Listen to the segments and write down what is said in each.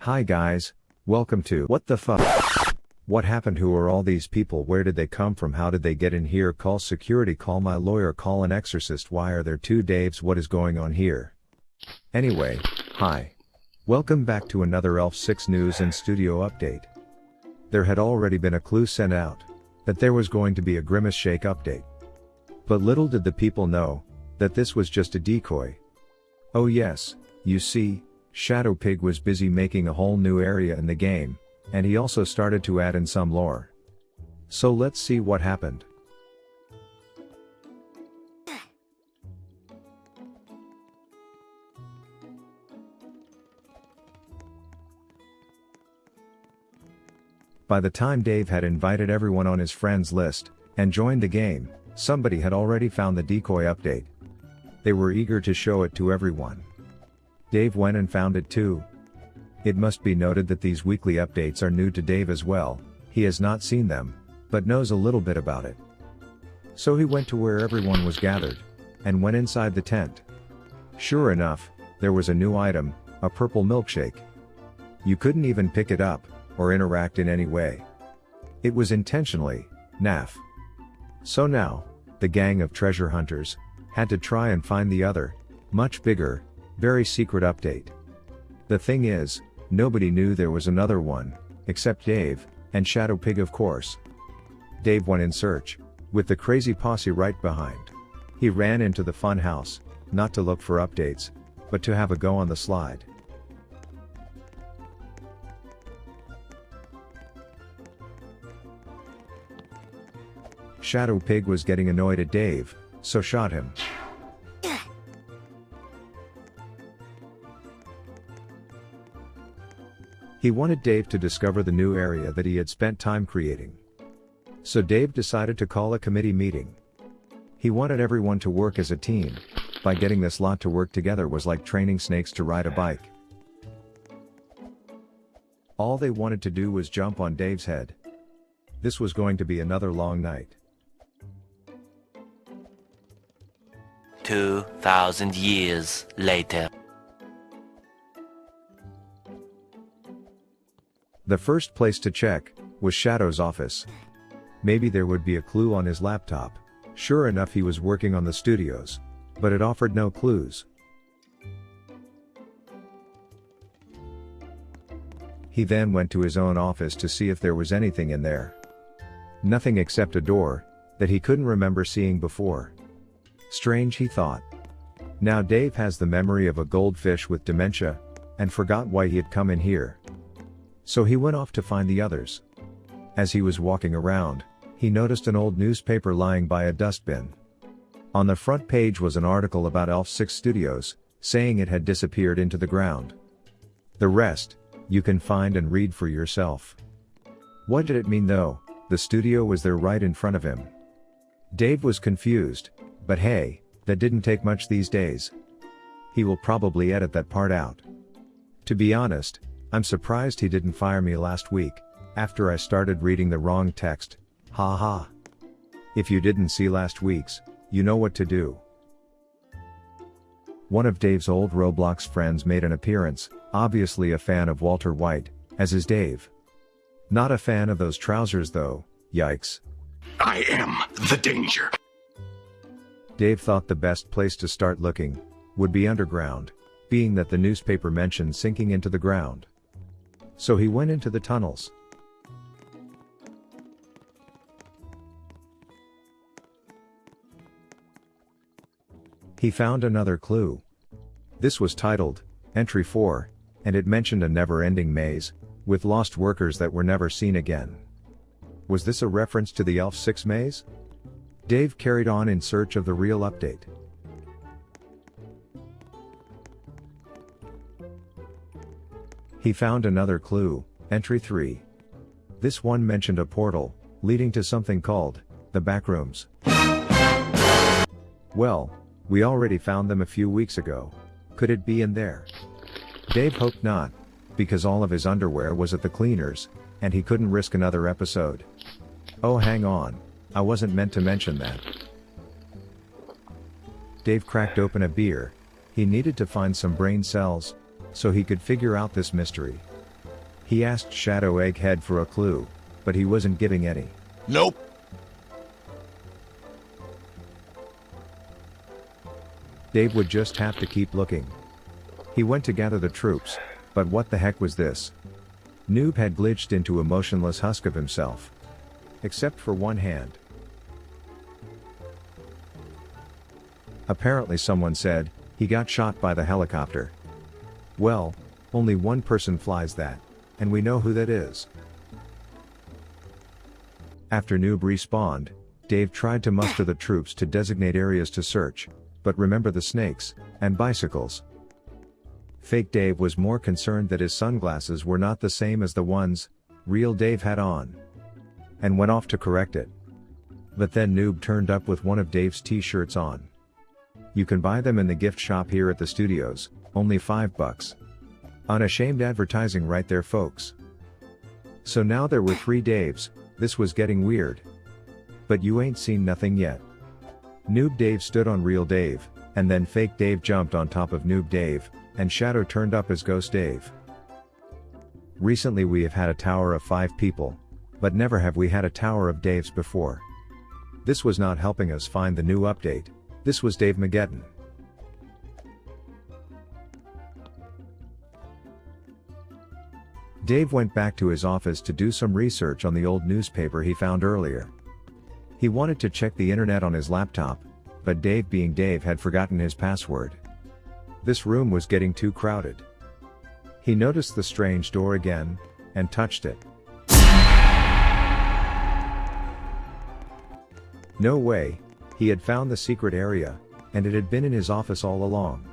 Hi guys, welcome to What the fuck? What happened? Who are all these people? Where did they come from? How did they get in here? Call security, call my lawyer, call an exorcist. Why are there two Daves? What is going on here? Anyway, hi. Welcome back to another Elf 6 news and studio update. There had already been a clue sent out that there was going to be a Grimace Shake update. But little did the people know that this was just a decoy. Oh yes, you see, Shadow Pig was busy making a whole new area in the game, and he also started to add in some lore. So let's see what happened. By the time Dave had invited everyone on his friends list and joined the game, somebody had already found the decoy update. They were eager to show it to everyone. Dave went and found it too. It must be noted that these weekly updates are new to Dave as well. He has not seen them, but knows a little bit about it. So he went to where everyone was gathered, and went inside the tent. Sure enough, there was a new item, a purple milkshake. You couldn't even pick it up, or interact in any way. It was intentionally naff. So now, the gang of treasure hunters had to try and find the other, much bigger, very secret update. The thing is, nobody knew there was another one, except Dave, and Shadow Pig of course. Dave went in search, with the crazy posse right behind. He ran into the fun house, not to look for updates, but to have a go on the slide. Shadow Pig was getting annoyed at Dave, so shot him. He wanted Dave to discover the new area that he had spent time creating. So Dave decided to call a committee meeting. He wanted everyone to work as a team. By getting this lot to work together was like training snakes to ride a bike. All they wanted to do was jump on Dave's head. This was going to be another long night. 2,000 years later. The first place to check was Shadow's office. Maybe there would be a clue on his laptop. Sure enough, he was working on the studios, but it offered no clues. He then went to his own office to see if there was anything in there. Nothing except a door that he couldn't remember seeing before. Strange, he thought. Now Dave has the memory of a goldfish with dementia, and forgot why he had come in here. So he went off to find the others. As he was walking around, he noticed an old newspaper lying by a dustbin. On the front page was an article about Elf 6 Studios, saying it had disappeared into the ground. The rest, you can find and read for yourself. What did it mean though? The studio was there right in front of him. Dave was confused, but hey, that didn't take much these days. He will probably edit that part out. To be honest, I'm surprised he didn't fire me last week, after I started reading the wrong text. Haha. If you didn't see last week's, you know what to do. One of Dave's old Roblox friends made an appearance, obviously a fan of Walter White, as is Dave. Not a fan of those trousers though, yikes. I am the danger. Dave thought the best place to start looking would be underground, being that the newspaper mentioned sinking into the ground. So he went into the tunnels. He found another clue. This was titled, Entry 4, and it mentioned a never-ending maze, with lost workers that were never seen again. Was this a reference to the Elf 6 maze? Dave carried on in search of the real update. He found another clue, Entry 3. This one mentioned a portal, leading to something called, the Backrooms. Well, we already found them a few weeks ago. Could it be in there? Dave hoped not, because all of his underwear was at the cleaners, and he couldn't risk another episode. Oh, hang on, I wasn't meant to mention that. Dave cracked open a beer. He needed to find some brain cells, so he could figure out this mystery. He asked Shadow Egghead for a clue, but he wasn't giving any. Nope. Dave would just have to keep looking. He went to gather the troops, but what the heck was this? Noob had glitched into a motionless husk of himself. Except for one hand. Apparently someone said, he got shot by the helicopter. Well, only one person flies that, and we know who that is. After Noob respawned, Dave tried to muster the troops to designate areas to search, but remember the snakes, and bicycles. Fake Dave was more concerned that his sunglasses were not the same as the ones real Dave had on, and went off to correct it. But then Noob turned up with one of Dave's t-shirts on. You can buy them in the gift shop here at the studios, only $5. Unashamed advertising right there, folks. So now there were 3 Daves. This was getting weird. But you ain't seen nothing yet. Noob Dave stood on real Dave, and then fake Dave jumped on top of Noob Dave, and Shadow turned up as Ghost Dave. Recently we have had a tower of 5 people, but never have we had a tower of Daves before. This was not helping us find the new update. This was Dave Mageddon. Dave went back to his office to do some research on the old newspaper he found earlier. He wanted to check the internet on his laptop, but Dave being Dave had forgotten his password. This room was getting too crowded. He noticed the strange door again, and touched it. No way, he had found the secret area, and it had been in his office all along.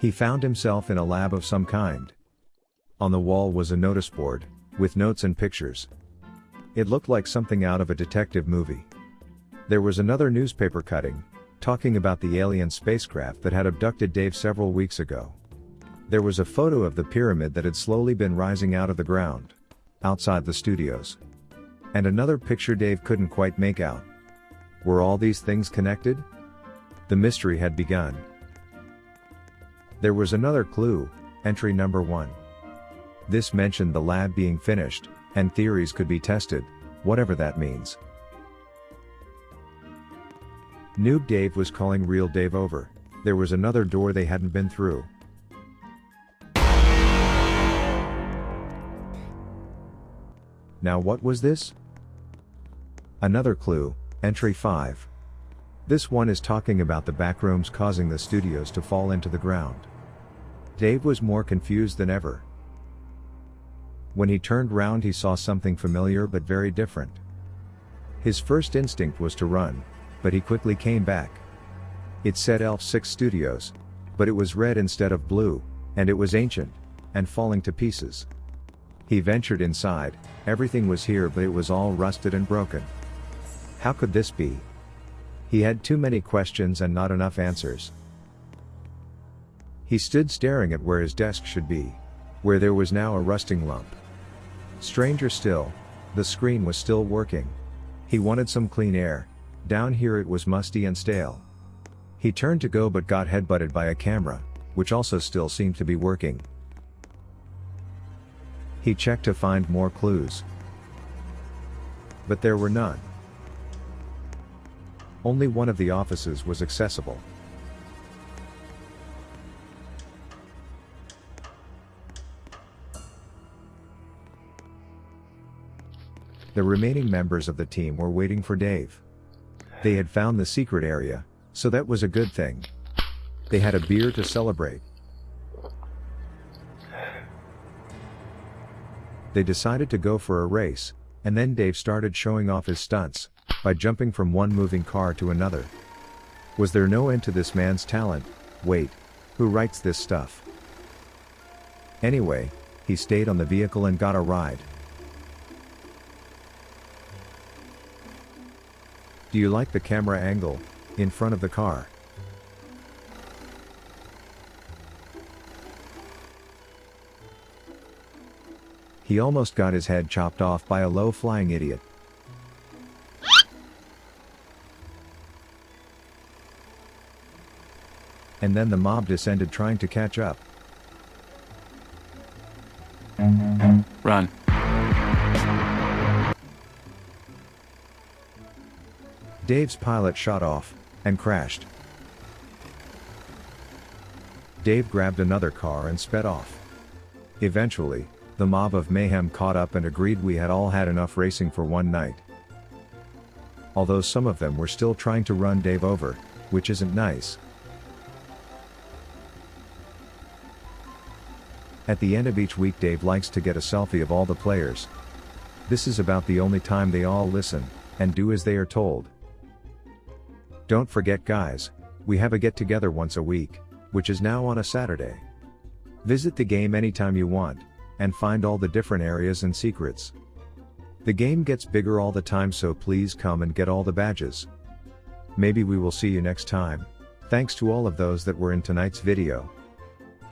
He found himself in a lab of some kind. On the wall was a notice board, with notes and pictures. It looked like something out of a detective movie. There was another newspaper cutting, talking about the alien spacecraft that had abducted Dave several weeks ago. There was a photo of the pyramid that had slowly been rising out of the ground, outside the studios. And another picture Dave couldn't quite make out. Were all these things connected? The mystery had begun. There was another clue, entry number 1. This mentioned the lab being finished, and theories could be tested, whatever that means. Noob Dave was calling real Dave over. There was another door they hadn't been through. Now what was this? Another clue, entry 5. This one is talking about the backrooms causing the studios to fall into the ground. Dave was more confused than ever. When he turned round he saw something familiar but very different. His first instinct was to run, but he quickly came back. It said Elf 6 Studios, but it was red instead of blue, and it was ancient, and falling to pieces. He ventured inside, everything was here but it was all rusted and broken. How could this be? He had too many questions and not enough answers. He stood staring at where his desk should be, where there was now a rusting lump. Stranger still, the screen was still working. He wanted some clean air. Down here it was musty and stale. He turned to go but got headbutted by a camera, which also still seemed to be working. He checked to find more clues. But there were none. Only one of the offices was accessible. The remaining members of the team were waiting for Dave. They had found the secret area, so that was a good thing. They had a beer to celebrate. They decided to go for a race, and then Dave started showing off his stunts, by jumping from one moving car to another. Was there no end to this man's talent? Wait, who writes this stuff? Anyway, he stayed on the vehicle and got a ride. Do you like the camera angle, in front of the car? He almost got his head chopped off by a low-flying idiot. And then the mob descended trying to catch up. Run. Dave's pilot shot off and crashed. Dave grabbed another car and sped off. Eventually, the mob of mayhem caught up and agreed we had all had enough racing for one night. Although some of them were still trying to run Dave over, which isn't nice. At the end of each week, Dave likes to get a selfie of all the players. This is about the only time they all listen and do as they are told. Don't forget, guys, we have a get together once a week, which is now on a Saturday. Visit the game anytime you want, and find all the different areas and secrets. The game gets bigger all the time, so please come and get all the badges. Maybe we will see you next time. Thanks to all of those that were in tonight's video.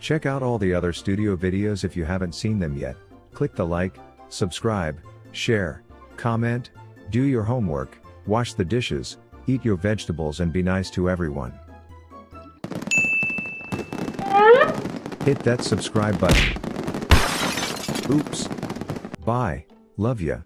Check out all the other studio videos if you haven't seen them yet. Click the like, subscribe, share, comment, do your homework, wash the dishes, eat your vegetables and be nice to everyone. Hit that subscribe button. Oops. Bye, love ya.